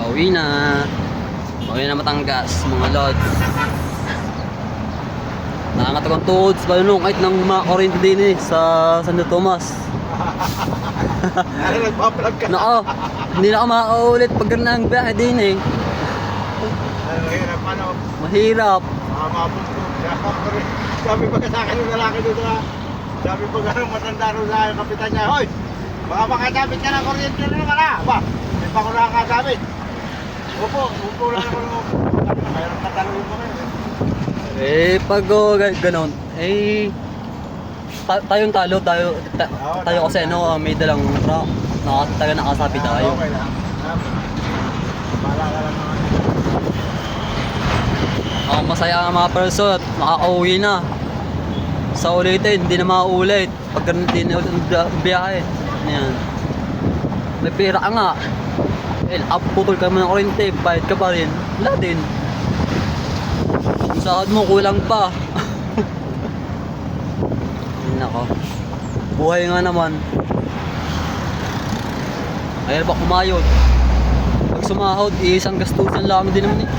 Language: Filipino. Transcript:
Pauwi na. Pauwi na Batangas, mga lods. Nakakatagang tuhod sa balunong ng mga kuryente din sa Santo Tomas. Ano nagpa-vlog ka? Nako, hindi na ako makaulit pag ganun ang biyahe din eh. Ano, hirap ano? Mahirap. Mapupulog. Sabi pa sa akin yung lalaki doon na, sabi pa gano'ng matanda rin sa kapitan niya, hoy, baka makasabit ka ng kuryente na naman ah. Ba, hindi pa ko nakakasabit. Upo lang ako nung mayroong katalungan ko rin. Pag ganon, tayong talo, tayo kasi ano, may dalang rock. Nakasabi tayo. Okay lang. Bala ka lang naman. Masaya ang mga person at makakauwi na. Sa ulitin, hindi na makaulit. Pag ganun din na ulit ang biyahe. Yan. May pera ka nga. Putol ka mo ng kuryente, bayad ka pa rin. Wala din. Ang sahod mo, kulang pa. Nako. Buhay nga naman. Ayaw ba kumayod? Pag sumahod, isang gastusan lang din naman eh.